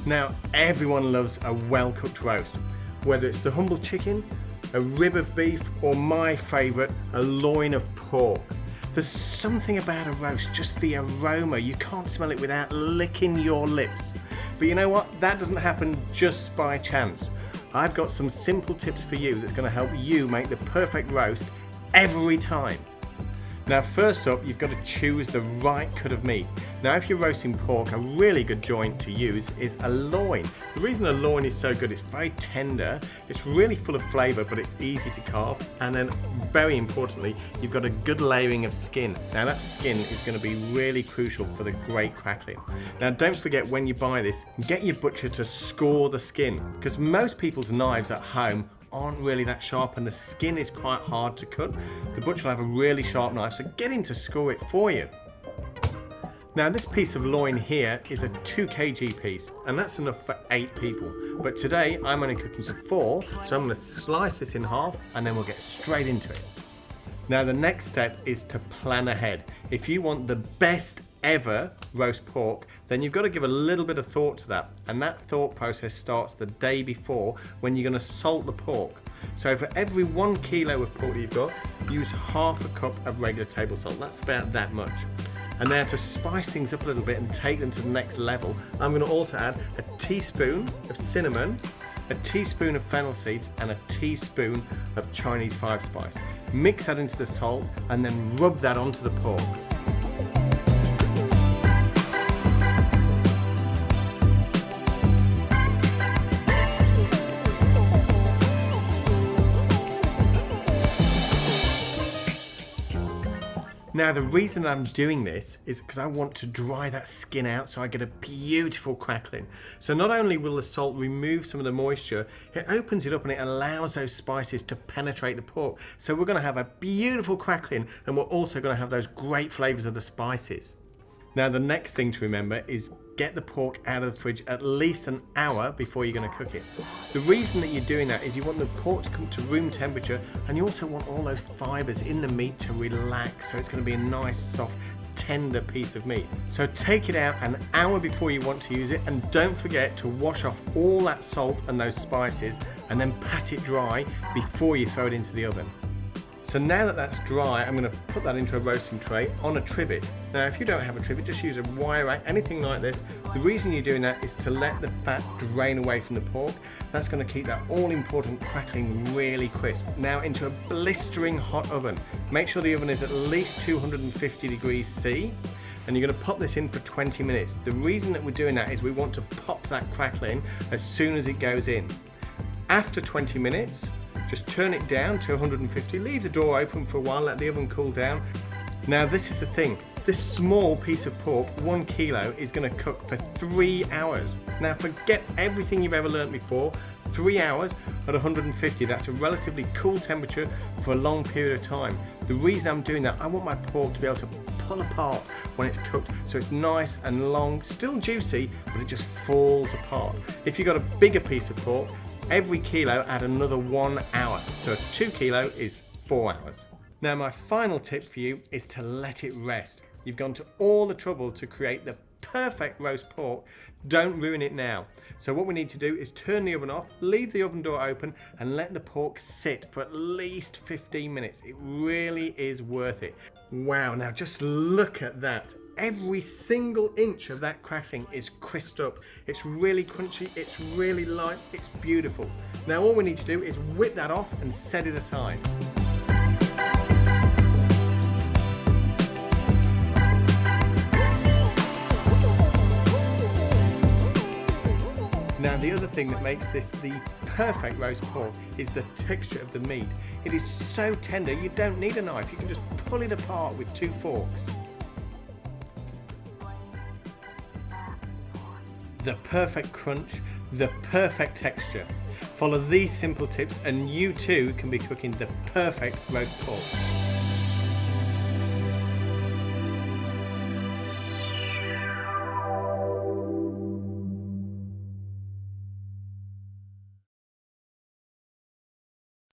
Now, everyone loves a well-cooked roast, whether it's the humble chicken, a rib of beef, or my favourite, a loin of pork. There's something about a roast, just the aroma, you can't smell it without licking your lips. But you know what? That doesn't happen just by chance. I've got some simple tips for you that's going to help you make the perfect roast every time. Now first up, you've got to choose the right cut of meat. Now if you're roasting pork, a really good joint to use is a loin. The reason a loin is so good, it's very tender, it's really full of flavour, but it's easy to carve, and then very importantly, you've got a good layering of skin. Now that skin is going to be really crucial for the great crackling. Now don't forget, when you buy this, get your butcher to score the skin, because most people's knives at home aren't really that sharp and the skin is quite hard to cut. The butcher will have a really sharp knife, so get him to score it for you. Now this piece of loin here is a 2 kg piece, and that's enough for 8 people. But today I'm only cooking for 4, so I'm going to slice this in half and then we'll get straight into it. Now the next step is to plan ahead. If you want the best ever roast pork, then you've got to give a little bit of thought to that, and that thought process starts the day before when you're going to salt the pork. So for every 1 kilo of pork that you've got, use half a cup of regular table salt. That's about that much. And now to spice things up a little bit and take them to the next level, I'm going to also add a teaspoon of cinnamon, a teaspoon of fennel seeds, and a teaspoon of Chinese 5-spice. Mix that into the salt and then rub that onto the pork. Now the reason I'm doing this is because I want to dry that skin out so I get a beautiful crackling. So not only will the salt remove some of the moisture, it opens it up and it allows those spices to penetrate the pork. So we're going to have a beautiful crackling, and we're also going to have those great flavours of the spices. Now the next thing to remember is get the pork out of the fridge at least an hour before you're going to cook it. The reason that you're doing that is you want the pork to come to room temperature, and you also want all those fibres in the meat to relax, so it's going to be a nice, soft, tender piece of meat. So take it out an hour before you want to use it, and don't forget to wash off all that salt and those spices and then pat it dry before you throw it into the oven. So now that that's dry, I'm going to put that into a roasting tray on a trivet. Now if you don't have a trivet, just use a wire rack, anything like this. The reason you're doing that is to let the fat drain away from the pork. That's going to keep that all-important crackling really crisp. Now into a blistering hot oven. Make sure the oven is at least 250 degrees C, and you're going to pop this in for 20 minutes. The reason that we're doing that is we want to pop that crackling as soon as it goes in. After 20 minutes, just turn it down to 150, leave the door open for a while, let the oven cool down. Now this is the thing, this small piece of pork, 1 kilo, is going to cook for 3 hours. Now forget everything you've ever learnt before, 3 hours at 150, that's a relatively cool temperature for a long period of time. The reason I'm doing that, I want my pork to be able to pull apart when it's cooked, so it's nice and long, still juicy, but it just falls apart. If you've got a bigger piece of pork, every kilo add another 1 hour, so 2 kilo is 4 hours. Now my final tip for you is to let it rest. You've gone to all the trouble to create the perfect roast pork, don't ruin it now. So what we need to do is turn the oven off, leave the oven door open, and let the pork sit for at least 15 minutes. It really is worth it. Wow, now just look at that. Every single inch of that crackling is crisped up. It's really crunchy, it's really light, it's beautiful. Now all we need to do is whip that off and set it aside. Now the other thing that makes this the perfect roast pork is the texture of the meat. It is so tender you don't need a knife, you can just pull it apart with 2 forks. The perfect crunch, the perfect texture. Follow these simple tips and you too can be cooking the perfect roast pork.